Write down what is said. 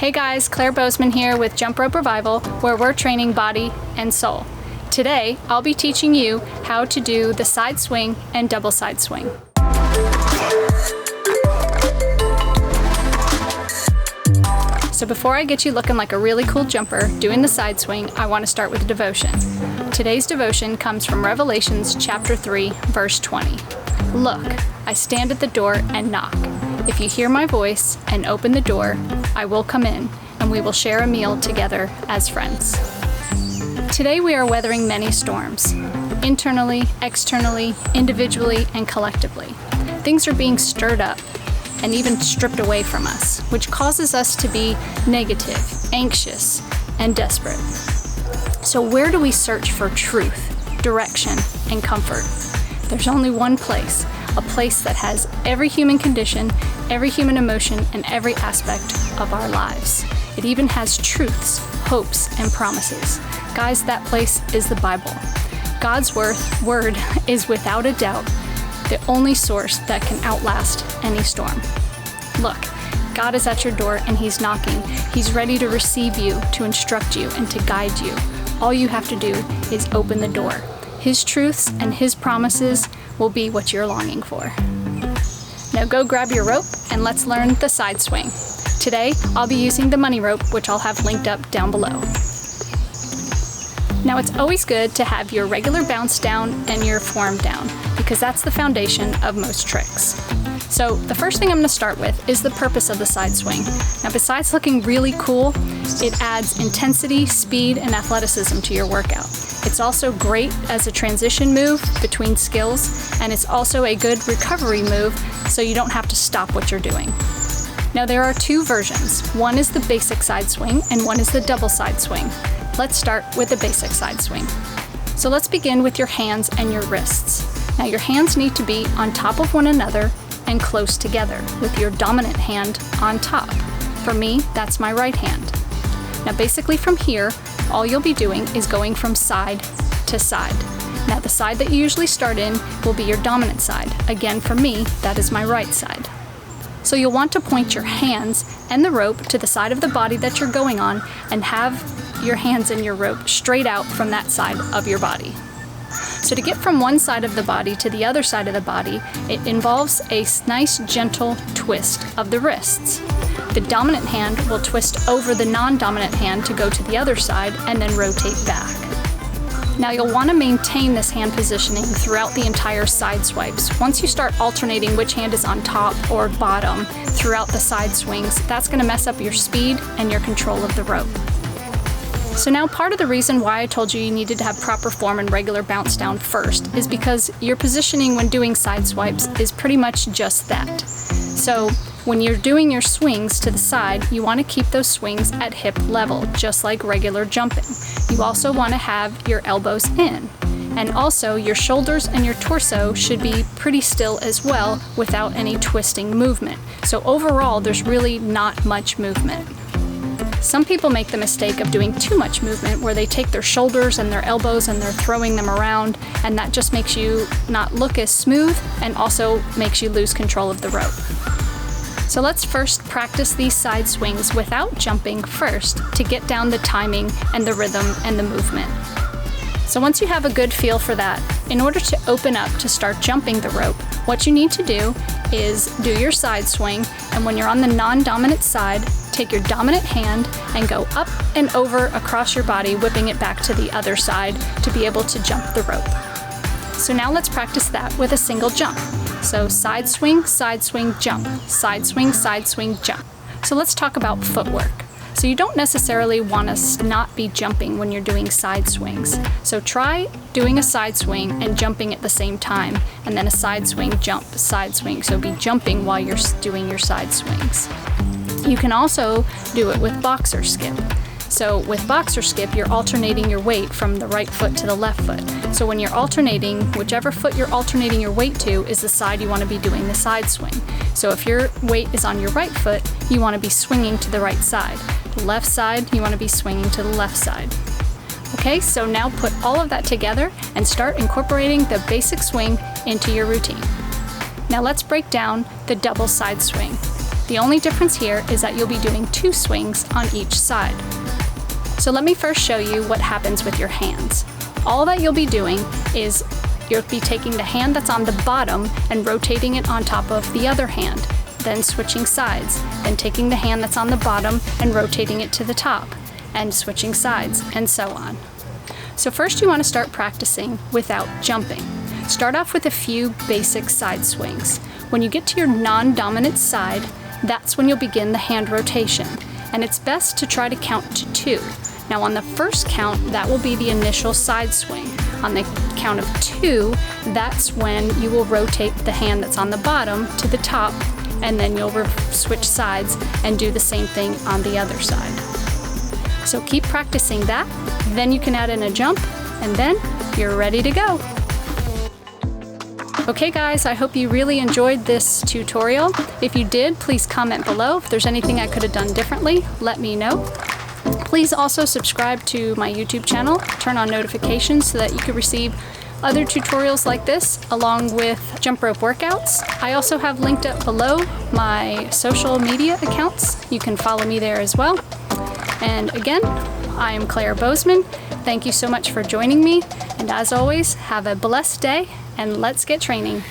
Hey guys, Claire Bozeman here with Jumprope Revival, where we're training body and soul. Today, I'll be teaching you how to do the side swing and double side swing. So before I get you looking like a really cool jumper doing the side swing, I want to start with a devotion. Today's devotion comes from Revelations chapter 3, verse 20. Look, I stand at the door and knock. If you hear my voice and open the door, I will come in and we will share a meal together as friends. Today we are weathering many storms, internally, externally, individually, and collectively. Things are being stirred up and even stripped away from us, which causes us to be negative, anxious, and desperate. So where do we search for truth, direction, and comfort? There's only one place, a place that has every human condition, every human emotion, and every aspect of our lives. It even has truths, hopes, and promises. Guys, that place is the Bible. God's word is without a doubt the only source that can outlast any storm. Look, God is at your door and He's knocking. He's ready to receive you, to instruct you, and to guide you. All you have to do is open the door. His truths and His promises will be what you're longing for. Now go grab your rope and let's learn the side swing. Today, I'll be using the money rope, which I'll have linked up down below. Now it's always good to have your regular bounce down and your form down, because that's the foundation of most tricks. So the first thing I'm going to start with is the purpose of the side swing. Now besides looking really cool, it adds intensity, speed, and athleticism to your workout. It's also great as a transition move between skills, and it's also a good recovery move so you don't have to stop what you're doing. Now there are two versions. One is the basic side swing and one is the double side swing. Let's start with the basic side swing. So let's begin with your hands and your wrists. Now your hands need to be on top of one another and close together with your dominant hand on top. For me, that's my right hand. Now basically from here, all you'll be doing is going from side to side. Now the side that you usually start in will be your dominant side. Again, for me, that is my right side. So you'll want to point your hands and the rope to the side of the body that you're going on and have your hands and your rope straight out from that side of your body. So to get from one side of the body to the other side of the body, it involves a nice gentle twist of the wrists. The dominant hand will twist over the non-dominant hand to go to the other side and then rotate back. Now you'll want to maintain this hand positioning throughout the entire side swipes. Once you start alternating which hand is on top or bottom throughout the side swings, that's going to mess up your speed and your control of the rope. So now part of the reason why I told you needed to have proper form and regular bounce down first is because your positioning when doing side swipes is pretty much just that. So when you're doing your swings to the side, you want to keep those swings at hip level, just like regular jumping. You also want to have your elbows in. And also your shoulders and your torso should be pretty still as well without any twisting movement. So overall, there's really not much movement. Some people make the mistake of doing too much movement where they take their shoulders and their elbows and they're throwing them around, and that just makes you not look as smooth and also makes you lose control of the rope. So let's first practice these side swings without jumping first to get down the timing and the rhythm and the movement. So once you have a good feel for that, in order to open up to start jumping the rope, what you need to do is do your side swing, and when you're on the non-dominant side, take your dominant hand and go up and over across your body, whipping it back to the other side to be able to jump the rope. So now let's practice that with a single jump. So side swing, jump, side swing, jump. So let's talk about footwork. So you don't necessarily want to not be jumping when you're doing side swings. So try doing a side swing and jumping at the same time, and then a side swing, jump, side swing. So be jumping while you're doing your side swings. You can also do it with boxer skip. So with boxer skip, you're alternating your weight from the right foot to the left foot. So when you're alternating, whichever foot you're alternating your weight to is the side you want to be doing the side swing. So if your weight is on your right foot, you want to be swinging to the right side. The left side, you want to be swinging to the left side. Okay, so now put all of that together and start incorporating the basic swing into your routine. Now let's break down the double side swing. The only difference here is that you'll be doing 2 swings on each side. So let me first show you what happens with your hands. All that you'll be doing is you'll be taking the hand that's on the bottom and rotating it on top of the other hand, then switching sides, then taking the hand that's on the bottom and rotating it to the top, and switching sides, and so on. So first you want to start practicing without jumping. Start off with a few basic side swings. When you get to your non-dominant side, that's when you'll begin the hand rotation, and it's best to try to count to 2. Now on the first count, that will be the initial side swing. On the count of 2, that's when you will rotate the hand that's on the bottom to the top, and then you'll switch sides and do the same thing on the other side. So keep practicing that, then you can add in a jump, and then you're ready to go. Okay guys, I hope you really enjoyed this tutorial. If you did, please comment below. If there's anything I could have done differently, let me know. Please also subscribe to my YouTube channel, turn on notifications so that you can receive other tutorials like this, along with jump rope workouts. I also have linked up below my social media accounts. You can follow me there as well. And again, I am Claire Bozeman. Thank you so much for joining me. And as always, have a blessed day and let's get training.